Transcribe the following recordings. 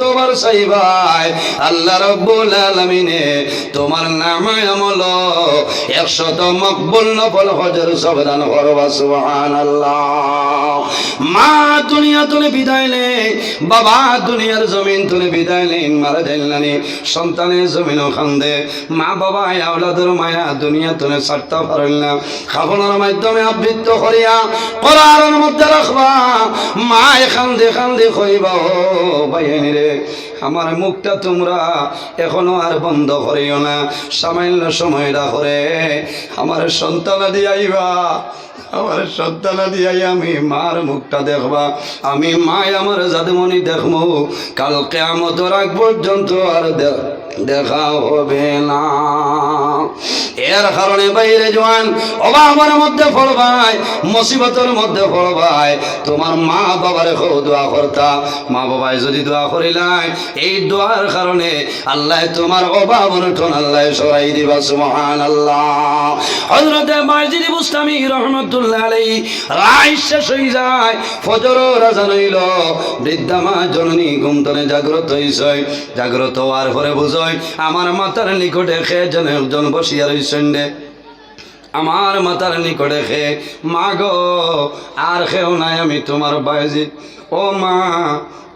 70 বার চাইবাই আল্লাহ রাব্বুল আলামিনে তোমার নামে আমল 100 মকবুল নফল হজের সবদান করবা সুবহানাল্লাহ। মা দুনিয়া তুলে বিদায় নে, বাবা দুনিয়ার জমিন তুলে বিদায় নেন, মারা যাইলানি সন্তানের জমিনও খান্দে। মা বাবা আওলাদের মায়া দুনিয়া তুলে ছাড়তে পারেন না, খাবনের মাধ্যমে আবৃত্ত করিয়া কোরআনের মধ্যে রাখবা। মা খান্দে খান্দে কইবা ও ভাইনি রে, আমার মুখটা তোমরা এখনো আর বন্ধ করিও না, সামান্য সময়টা করে আমার সন্তান দিয়াইবা, আমার সন্তান দিয়াই আমি মার মুখটা দেখবা। আমি মায় আমার জাদুমণি দেখবো, কাল কিয়ামতের আগ পর্যন্ত আর দেখা হবে না। এর কারণে বাইরে জওয়ান অভাবের মধ্যে পড়বাই, মুসিবতের মধ্যে পড়বাই, তোমার মা বাবার দোয়া করতা। মা বাবাই যদি দোয়া করিলাই, এই দোয়ার কারণে আল্লাহ তোমার অভাব অনটন আল্লাহ সরাই দিবা সুবহানাল্লাহ। হযরতে বাইজিদ বুস্তামি রহমাতুল্লাহ আলাইহি রাত শেষ হয়ে যায়, ফজরের আযান হইল, বৃদ্ধা মা জননী ঘুম থেকে জাগ্রত হইছে। জাগ্রত হওয়ার পরে বুঝই আমার মাতার নিকটে খেয়ে জন বসিয়া রইছেন রে, আমার মাতার নিকটে খে। মা গো আর খেও নাই, আমি তোমার বাইজিদ। ও মা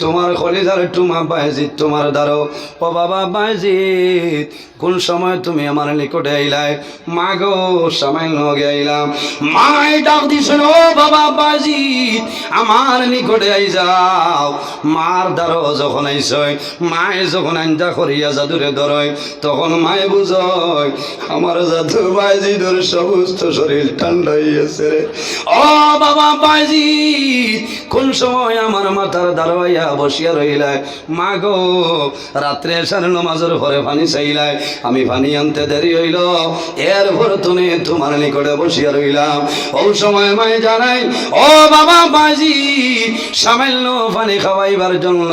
তোমার কলিজার টুমা বাইজিদ তোমার দ্বারো। ও বাবা বাইজিদ কোন সময় তুমি আমার নিকটে আইলাই? মা গো সামান্য আগে আইলাম। মাই ডাক দিছেন, ও বাবা বাইজিদ আমার নিকটে আই যাও। মার দ্বারো যখন আইসই, মায় যখন আঞ্জা করিয়া জাদুরে ধরয়, তখন মায় বুঝয় আমার জাদু বাইজিদের সমস্ত শরীর ঠান্ডা হইয়াছে রে। ও বাবা বাইজিদ কোন সময় আমার মাথার দাঁড়াইয়া বসিয়া রইলাই? মা গো রাত্রে এসার নামাজের পরে পানি চাইলাই, আমি পানি আনতে দেরি হইল, এরপর তুমি তোমার নিকটে বসিয়া রইলাম। ও সময় মাই জানাই, ও বাবা বাজি সামান্য পানি খাওয়াইবার জন্য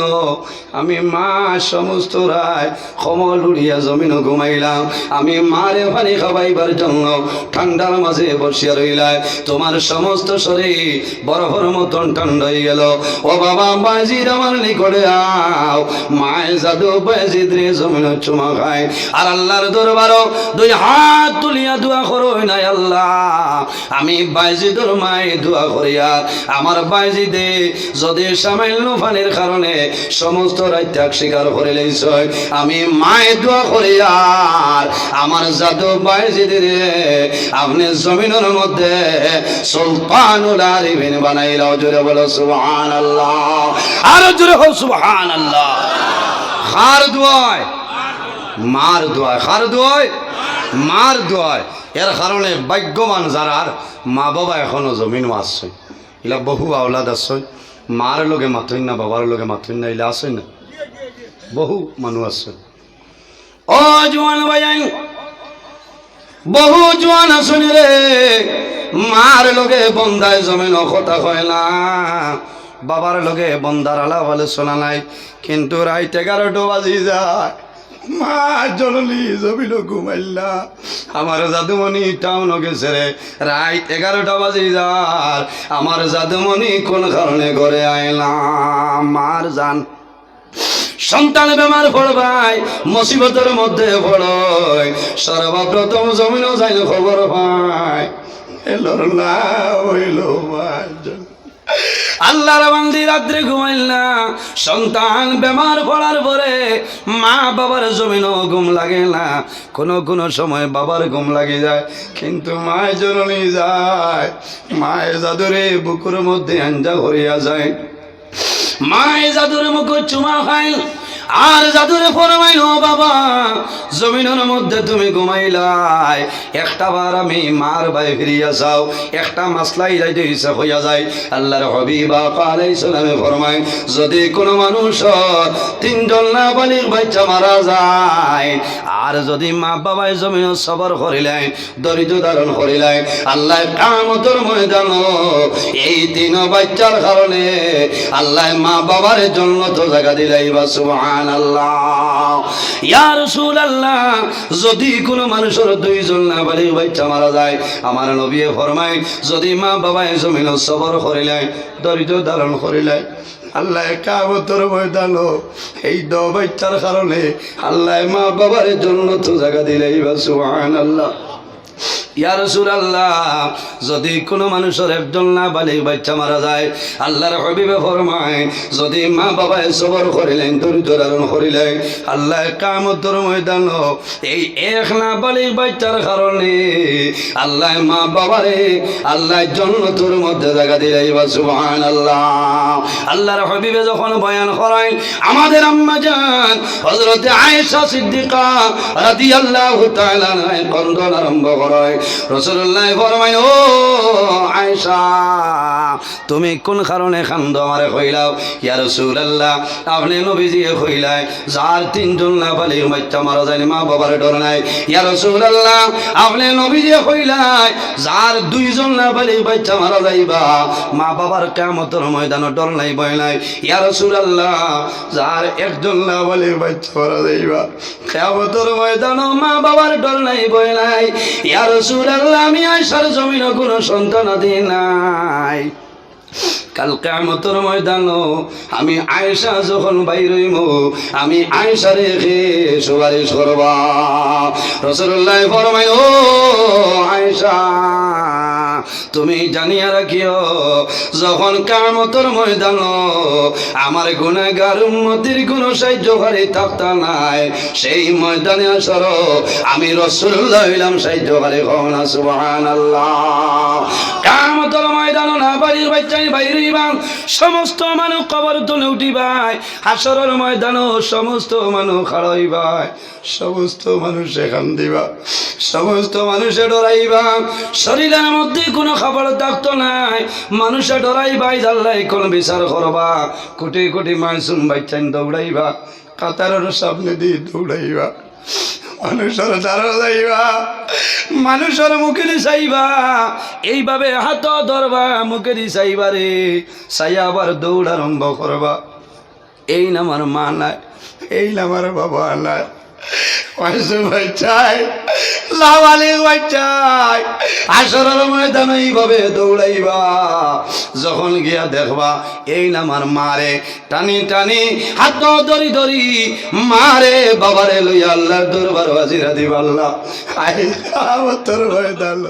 আমি মা সমস্ত রায় কমল উড়িয়া জমিন ঘুমাইলাম। আমি মারে পানি খাওয়াইবার জন্য ঠান্ডার মাঝে বসিয়া রইলাই, তোমার সমস্ত শরীর বরফের মতন ঠান্ডা হয়ে গেল। ও বাবা বাজির আমার নিকটে আও। মায় জাদু বাজিদ রে জমিন চুমা খায় আর আল্লাহর দরবারও 2 হাত তুলিয়া দোয়া করো, নাই আল্লাহ আমি বাজিদর মায় দোয়া করি, আর আমার বাজিদে যদি সামান্য পানির কারণে সমস্ত রাত্যাগ স্বীকার করে লইছ, আমি মায় দোয়া করি, আর আমার জাদু বাজিদ রে আপনি জমিনের মধ্যে সুলতানুল আরিফিন বানাইলাও। জোরে বলো সুবহানাল্লাহ, আর জোরে হোক সুবহানাল্লাহ। কার দোয়ায়? মার দোয়ায়। কার দোয়ায়? মার দোয়ায়। এর কারণে ভাগ্যবান যারার মা বাবা এখনো জমিন আসছে, ইলা বহু আওলাদ আসছে, মার লগে মাথইন না, বাবার লগে মাথইন না, ইলা আসে না, বহু মানুষ আছে। ও জোয়ান ভাই, বহু জোয়ান আসুন রে, মার লগে বন্ধায় জমিন কথা হয় না, বাবার লগে বন্ধার আলাপ আলোচনা নাই, কিন্তু রাত 11টা বাজি যায়, মা জননী জমিল ঘুমাইলা, আমার জাদুমণি টাউন গেছে রে, রাত 11টা বাজি যায়, আমার জাদুমণি কোন কারণে ঘরে আইলাম? মার জান সন্তান বেমার পড়বাই, মুসিবতের মধ্যে পড়য়, সর্বপ্রথম জমিন যাইল খবর পায়, এলোর না হইল আল্লাহর বান্দি রাত্রে ঘুমাইল না, সন্তান বেমার পড়ার পরে মা বাবার জমিনও ঘুম লাগে না, কোনো সময় বাবার ঘুম লাগে যায়, কিন্তু মায়ের জননী যায়, মায়ের জাদুরে বুকুর মধ্যে আঞ্জা হইয়া যায়, মায়ের জাদুরে মুখ চুমা খায়, আর জাদুরে ফরমাইল, বাবা জমিনের মধ্যে তুমি ঘুমাইলাই, একটা বার আমি মার বাই ফিরিয়া যাও, একটা মাসলাই যাইতে হিসাব হইয়া যায়। আল্লাহর হাবিব আলাইহিস সালামে ফরমায়, যদি কোনো মানুষ 3জন নাবালিগ বাচ্চা মারা যায়, আর যদি মা বাবাই জমিন সবর করিলেন, দরিদ্র ধারণ করিলেন, আল্লাহ কিয়ামতের ময়দানে এই 3 বাচ্চার কারণে আল্লাহ মা বাবার জান্নাত জায়গা দিলাইবা। সুবহানাল্লাহ। ইয়া রাসূলুল্লাহ, যদি কোনো মানুষের 2জন নাবালিগ বাচ্চা মারা যায়, আমার নবী ফরমায়, যদি মা বাবাই জমিন সবর করিলেন, দরিদ্র ধারণ করিলেন, আল্লাহ কিয়ামতের ময়দানও এই বাচ্চার কারণে আল্লাহ মা বাবার জন্য তো জায়গা দিলেই বা সুবহানাল্লাহ। ইয়া রাসূলুল্লাহ, যদি কোনো মানুষের একজন নাবালিগ বাচ্চা মারা যায়, আল্লাহর হাবিবে ফরমায় যদি মা বাবায় সবর করিলেন, ধৈর্য ধারণ করিলেন, আল্লাহ কিয়ামতের ময়দানও এই এক নাবালিগ বাচ্চার কারণে আল্লাহ মা বাবারে আল্লাহ জান্নাতের মধ্যে জায়গা দিলেই বা সুবহানাল্লাহ। আল্লাহর হাবিবে যখন বয়ান করেন, আমাদের আম্মা জান হযরত আয়েশা সিদ্দিকা রাদিয়াল্লাহু তাআলা আনহা কান্দন আরম্ভ করেন। রাসূলুল্লাহ ফরমায়, ও আয়েশা, তুমি কোন কারণে কান্দো আমারে কইলাও। ইয়া রাসূলুল্লাহ, আপনি নবীজি কইলাই যার তিনজন নাবালিগ বাচ্চা মারা যায় মা বাবার ডর নাই। ইয়া রাসূলুল্লাহ, আপনি নবীজি কইলাই যার দুইজন নাবালিগ বাচ্চা মারা যাইবা মা বাবার কিয়ামতের ময়দানে ডর নাই, ভয় নাই। ইয়া রাসূলুল্লাহ, যার একজন নাবালিগ বাচ্চা মারা যাইবা কিয়ামতের ময়দানে মা বাবার ডর নাই, ভয় নাই। ইয়া রাসূলুল্লাহ, আমি আয়েশার জমিনে কোনো সন্তান আদি নাই। কাল কিয়ামতের ময়দানও আমি আয়েশা যখন বাইর হইব, আমি আয়েশা রেখে সুপারিশ করবা। রাসূলুল্লাহ ফরমায়, ও আয়েশা, তুমি জানিয়া রাখিও যখন কিয়ামতের ময়দানও আমার গুনাহগার উম্মতের কোনো সাহায্যকারী থাকতা নাই, সেই ময়দানে আসর আমি রাসূলুল্লাহ হইলাম সাহায্যকারী। কওনা সুবহানাল্লাহ। কিয়ামতের ময়দানও না বাড়ির বাচ্চাই বাইরে সমস্ত মানুষ কবর তুলে উঠিবাই, হাসরের ময়দানও সমস্ত মানুষ খাড়াইবাই, সমস্ত মানুষ এখান দিবা, সমস্ত মানুষে ডরাইবা, শরীরের মধ্যে কোনো খাবার থাকতো নাই, মানুষে ডরাইবাই, আল্লাহ কোন বিচার করবা, কোটি কোটি মাসুম বাচ্চান দৌড়াইবা, কাতারের সামনে দিয়ে দৌড়াইবা, মানুষের দ্বারা যাইবা, মানুষের মুখে চাইবা, এইভাবে হাত ধরবা, মুখে চাইবা রে, চাই আবার দৌড় আরম্ভ করবা। এই না আমার মা নাই, এই না আমার বাবা নাই, বাচ্চাই লাবালিগ বাচ্চাই আসরের ময়দানে এইভাবে দৌড়াইবা, যখন গিয়া দেখবা এই না আমার মারে, টানি টানি হাত ধরি ধরি মারে বাবারে লইয়া আল্লাহর দরবার হাজিরা দিবা। আল্লাহ তোর ময়দান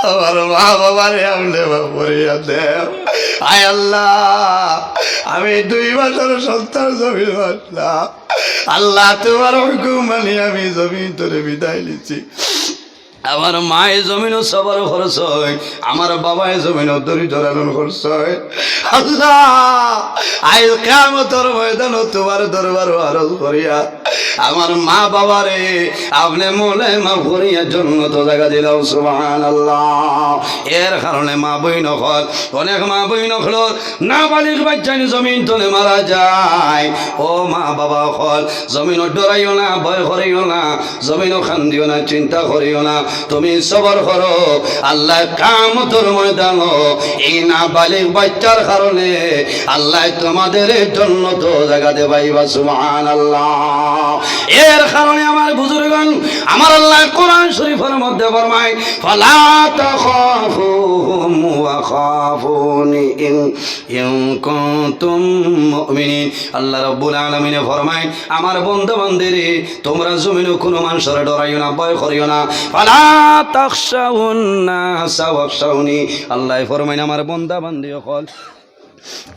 আমার মা বাবারে আমলে পড়িয়া দেব। আয় আল্লাহ, আমি 2 বছর সন্তান জমিন বাঁচলাম, আল্লাহ তোমার হুকুম মানি আমি জমিন তোরে বিদায় নিচ্ছি। আমার মায়ের জমিনও সবার খরচ হয়, আমার বাবায় জমিনও দরিদ্র লালন খরচ হয়। আল্লাহ আজ কিয়ামতের ময়দানে তোমার দরবার আরজ করিয়া আমার মা বাবারে আপনি মোলে মাফ করিয়া জান্নাত জায়গা দিলাও। সুবহানাল্লাহ। এর কারণে মা বইন হল, অনেক মা বইন হল নাবালিগ বাচ্চাই জমিন তলে মারা যায়। ও মা বাবা হল, জমিন ডরাইও না, ভয় করিও না, জমিন খান্দিও না, চিন্তা করিও না, তুমি সবর করো। আল্লাহ কিয়ামতের ময়দানে এই নাবালিগ বাচ্চার কারণে আল্লাহ তোমাদের জান্নাত জায়গা দেবাইবা। সুবহানাল্লাহ। এর কারণে আমার বুজুর্গগণ, আমার আল্লাহ কোরআন শরীফের মধ্যে ফরমায়, ফালা তাখাফুহুম ওয়া খাফুনি ইন কুনতুম মুমিনিন। আল্লাহ রাব্বুল আলামিন ফরমায়, আমার বান্দা বান্দিরে তোমরা জমিনে কোনো মানুষের ডরাইও না, ভয় করিও না। ফালা তাখশাউন নাস ওয়াখশাউনি। আল্লাহ ফরমায়, আমার বান্দা বান্দি হল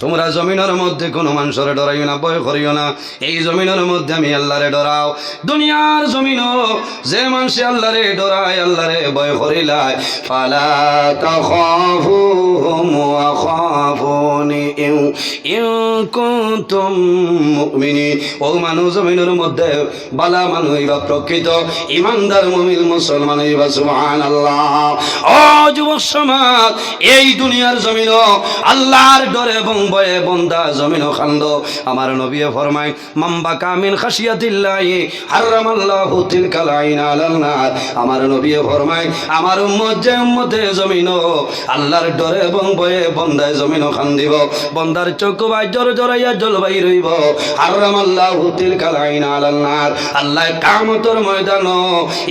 তোমরা জমিনের মধ্যে কোনো মানুষের ডরাইও না, ভয় করিও না। এই জমিনের মধ্যে আমি আল্লাহরে ডরাও। দুনিয়ার জমিনও যে মানুষে আল্লাহরে ডরায়, আল্লাহরে ভয় করিলায়, ফালা তাখাফুহুম ওয়া খাফুনি ইন কুনতুম মুমিনিন। ও মানুষ জমিনের মধ্যে বালা মানুষ বা প্রকৃত ইমানদার মুমিন মুসলমান হইবা। সুবহানাল্লাহ। ও যুবক সমাজ, এই দুনিয়ার জমিনও আল্লাহর ডরে এবং ভয়ে বন্দা জমিন খান্দ। আমার নবী ফরমায়, মাম্বা কামিন খাশিয়াতিল্লাহি হারামাল্লাহু তিলকাল আইন আলান নার। আমার নবী ফরমায়, আমার উম্মত যে উম্মতে জমিন আল্লাহর ডরে এবং ভয়ে বন্দায় জমিন খান্দিব, বন্দার চক্ষু বাই জোর জড়াইয়া জলবাই রইব। হারামাল্লাহু তিলকাল আইন আলান নার। আল্লাহ কিয়ামতের ময়দানে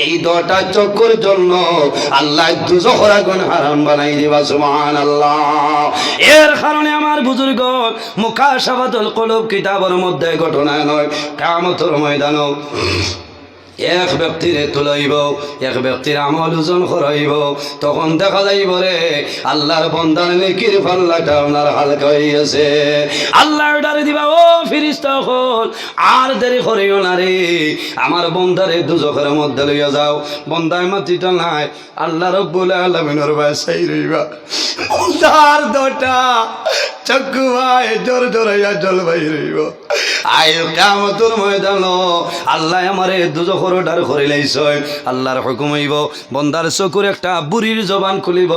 এই 2টা চক্ষুর জন্য আল্লাহ দুজখের আগুন হারাম বানাই দিবা। সুবহানাল্লাহ। এর কারণে আমার বুজুর্গ মুকাশাফাতুল কুলুব কিতাবের মধ্যে ঘটনা নয় কিয়ামতের ময়দানও এক ব্যক্তিরে তুলাইব এক ব্যক্তির আমল ওজন করাইব তখন দেখা যাইব রে আল্লাহর বান্দার নেকির পাল্লাটা ওনার হালকা হয়ে গেছে আল্লাহ ডারে দিবা ও ফেরেশতা হল আর দেরি করিও না রে আমার বান্দারে দুজখের মধ্যে লইয়া যাও বান্দায় মাটিটা নাই আল্লাহ রাব্বুল আলামিনের বাসাই রইবা বান্দার দটা চক্ষু ভাই জোর জোরাইয়া জল ভাই রইব আয় কিয়ামতের ময়দান আল্লাহ আমারে দুজখের ডার করে লাইছে আল্লাহর হুকুম হইব বান্দার চকুর একটা বুড়ির জবান খুলিব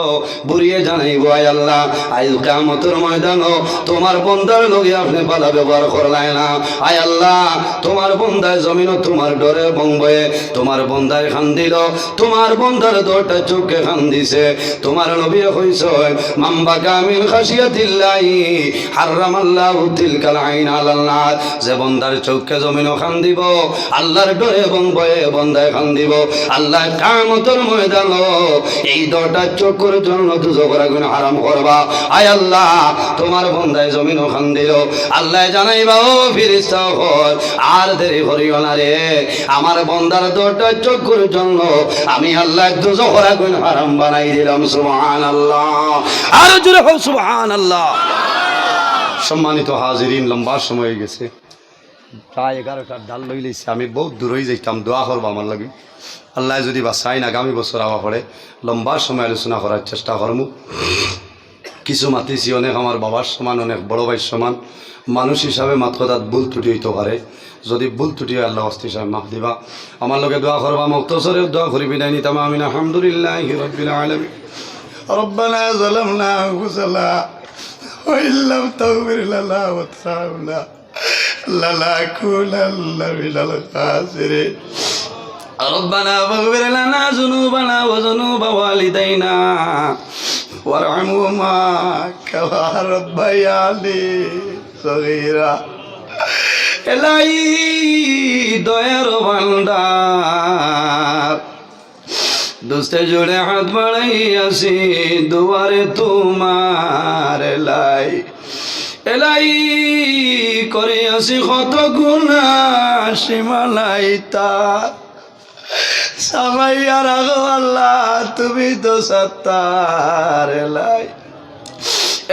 বুড়িয়ে জানাইব আয় আল্লাহ আয় কিয়ামতের ময়দান তোমার বান্দার লগে আপনি ভালো ব্যবহার করলাই না আয় আল্লাহ তোমার বান্দায় জমিন তোমার ডরে বংবে তোমার বান্দায় খান্দিল তোমার বান্দার দোটা চোখে খান্দিছে তোমার নবী কইছে মাম্বা কামিল খাশিয়াতিল্লাহি হারামাল্লাহু তিলকাল আইন আলাল্লাহ যে বান্দার চোখে জমিন খান্দিব আল্লাহর ডরে বংবে বান্দায় খান্দিব আল্লাহ কিয়ামতের ময়দান এই দোটা চোখের জন্য দুজখের আগুন হারাম করবা আয় আল্লাহ তোমার বান্দায় জমিন খান্দিল আল্লাহ জানাইবা ও ফেরেশতা হল আর দেরি করিও না রে আমার বান্দার দোটা চোখের জন্য আমি আল্লাহ দুজখের আগুন হারাম বানাই দিলাম সুবহানাল্লাহ আর জোরে হোক সুবহানাল্লাহ সম্মানিত হাজিরিন লম্বা সময় হয়ে গেছে প্রায় 11টার ডাল লই লইছি আমি বহুত দূর হয়ে যাইতাম দোয়া করবো আমার লাগে আল্লাহ যদি বাসাই না আগামী বছর আওয়া পড়ে লম্বা সময় আলোচনা করার চেষ্টা করবো কিছু মাতিছি অনেক আমার বাবার সমান অনেক বড় ভাইয়ের সমান মানুষ হিসাবে মাত্র তার ভুল ত্রুটি হইতে পারে যদি ভুল ত্রুটি হয় আল্লাহ অস্তি সাহেব মাফ দিবা আমার লগে দোয়া করবা মুক্তসরে দোয়া করি বিদায় নিতাম আমিন আলহামদুলিল্লাহি রাব্বিল আলামিন রব্বানা যালামনা আনফুসানা ওয়া ইল্লাম তাগফির লানা ওয়া তারহামনা লানাকুনান্না মিনাল খাসিরিন ربنا فاغفر لنا ذنوبنا وذنوب والدينا وارحمهما كما ربياني صغيرا এলাই দয়ার ভান্ডার দোস্তে জোড়ে হাত বাড়াই আসি দুয়ারে তোমার এলাই এলাই করে আসি কত গুনাহ সীমানাই তার সামাইয়ার আগো আল্লাহ তুমি তো সত্তার এলাই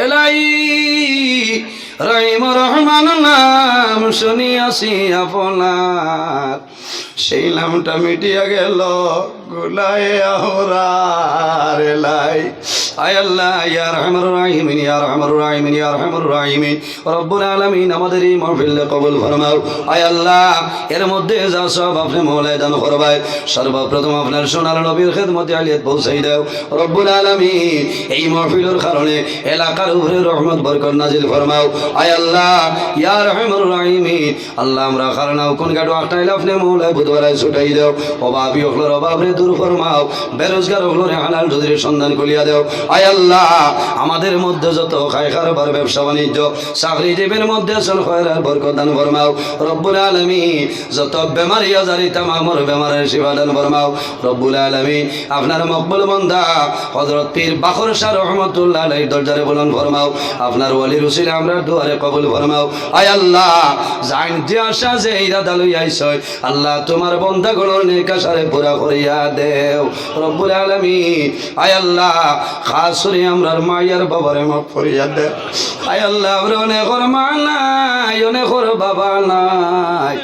এলাই রহিম রহমান নাম শুনিয়াছি আপনার সেই নামটা মিটিয়া গেল গুলায় আহরার এলাই আয় আল্লাহ ইয়া রহমানুর রাহিমিন ইয়া রহমানুর রাহিমিন ইয়া রহমানুর রাহিমিন রব্বুল আলামিন আমাদের এই মাহফিল কবুল ফরমাও আয় আল্লাহ এর মধ্যে যা সব আপনি মওলায় দান করবাই সর্বপ্রথম আপনার সোনার নবীর খেদমতে আলিয়াত পৌঁছাই দাও রব্বুল আলামিন এই মাহফিলের কারণে এলাকার উপরে রহমত বরকত নাজিল ফরমাও আয় আল্লাহ ইয়া রহমানুর রাহিমিন আল্লাহ আমরা কারণাও কোন গাড়ো আটাইলে আপনি মওলায় বুধবারে ছুটাই দাও অভাবী হকলোর অভাবরে দূর ফরমাও বেরোজগার হকলোরে হালাল রুজির সন্ধান করিয়া দাও আয় আল্লাহ আমাদের মধ্যে যত খায় কারবার ব্যবসা বাণিজ্য চাকরিজীবীর মধ্যে চল খয়রার বরকত দান ফরমাও রব্বুল আলামিন যত বেমারি আজারি তামামর বেমারের শিফা দান ফরমাও রব্বুল আলামিন আপনার মকবুল বান্দা হযরত পীর বাখর শাহ রহমাতুল্লাহ আলাইহির দরজারে বুলন্দ ফরমাও আপনার ওয়ালির উসিলে আমরা দুয়ারে কবুল ফরমাও আয় আল্লাহ জান যে আশা যে ইরাদা লই আইছয় আল্লাহ তোমার বান্দাগুলোর নেক আশারে পুরা করিয়া দেও রব্বুল আলামিন আয় আল্লাহ খাস করে আমরার মায়ের বাবারে মাফ করিয়া দে আয় আল্লাহ আমরা অনেকর মা নাই অনেকর বাবা নাই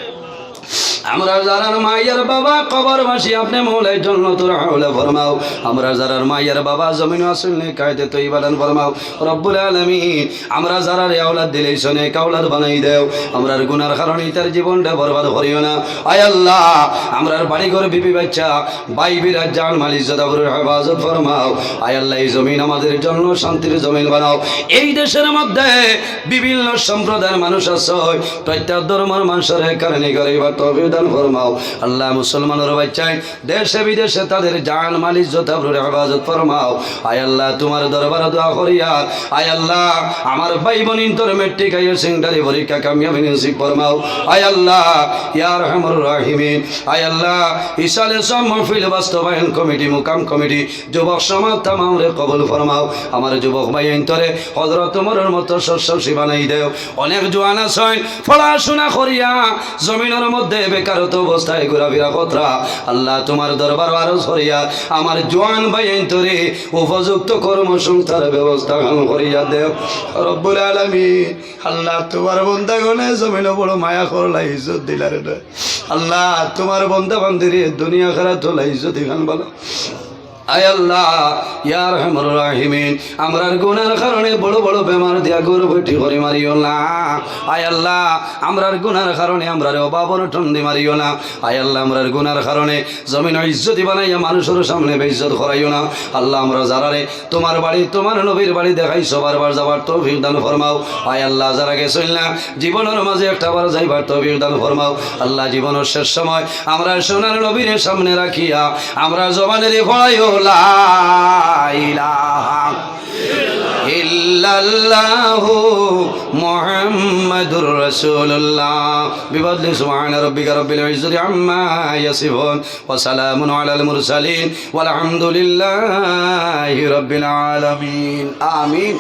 আমরা যারার মায়ের বাবা কবরবাসী আপনি মওলায় জান্নাতুল আউলা ফরমাও আমরা যারার মায়ের বাবা জমিন আসল নে কায়দে তৈবা দান ফরমাও রব্বুল আলামিন আমরা যারার আওলাদ দিলেই শোনে কাওলাদ বানাই দেও আমরার গুনার কারণে তার জীবনটা বরবাদ করিও না আয় আল্লাহ আমরার বাড়ি ঘর বিবি বাচ্চা ভাই বিরাজ জান মাল ইজ্জত আবরুর হেফাজত ফরমাও আয় আল্লাহ এই জমিন আমাদের জন্য শান্তির জমিন বানাও এই দেশের মধ্যে বিভিন্ন সম্প্রদায়ের মানুষ আছে প্রত্যেক ধর্মের মানুষের কারণে গরিব তৌফিক দান ফরমাও আল্লাহ মুসলমানের বাচ্চায় দেশে বিদেশে তাদের জান মাল ইজ্জত আবরুর হেফাজত ফরমাও আয় আল্লাহ তোমার দরবারে দোয়া করিয়া আয় আল্লাহ আমার ভাই বোন ইন্টার মেট্রিক আইএ সেন্টারে পরীক্ষা কামিয়াবি নসিব ফরমাও আয় আল্লাহ ইয়া আরহামুর রাহিমিন আয় আল্লাহ ইসালে সব মাহফিল বাস্তবায়ন কমিটি মুকাম কমিটি যুবক সমাজ তামামরে কবুল ফরমাও আমার যুবক ভাই ইন্টারে হযরত ওমরের মতো শস্য বানাই দেও অনেক জওয়ান আছেন পড়াশোনা করিয়া জমিনের মধ্যে বেকারত্ব অবস্থায় ঘোরাফেরা কতরা আল্লাহ তোমার দরবার আরজ করিয়া আমার জওয়ান ভাই ইন্টারে উপযুক্ত কর্মসংস্থানের ব্যবস্থা করিয়া দেও রব্বুল আলামিন আল্লাহ তোমার বান্দাগণে জমিনে বড় মায়া করলা ইজ্জত দিলারে আল্লাহ তোমার বান্দা বান্দিরে দুনিয়া আখিরাত হলা ইজ্জত দিখান বলো আয় আল্লাহ ইয়া আরহামুর রাহিমিন আমরার গুনার কারণে বড় বড় বেমার দিয়া গরু বৈঠি করে মারিও না আয় আল্লাহ আমরার গুনার কারণে আমরার অভাবন ঠন্দি মারিও না আয় আল্লাহ আমরার গুনার কারণে জমিন ইজ্জতি বানাইয়া মানুষের সামনে বেইজ্জত করাইও না আল্লাহ আমরা যারারে তোমার বাড়ি তোমার নবীর বাড়ি দেখাই সবার বার যাবার তৌফিক দান ফরমাও আয় আল্লাহ যারা গেছেন না জীবনের মাঝে একটা বার যাইবার তৌফিক দান ফরমাও আল্লাহ জীবনের শেষ সময় আমরা সোনার নবীর সামনে রাখিয়া আমরা জবানের ফড়াইও লা ইলাহা ইল্লাল্লাহু মুহাম্মাদুর রাসূলুল্লাহ বিফadli সুবহান রাব্বিকা রাব্বিল ইজ্জতি আম্মা ইয়াসিফুন ওয়া সালামুন আলাল মুরসালিন ওয়াল হামদুলিল্লাহি রাব্বিল আলামিন আমিন।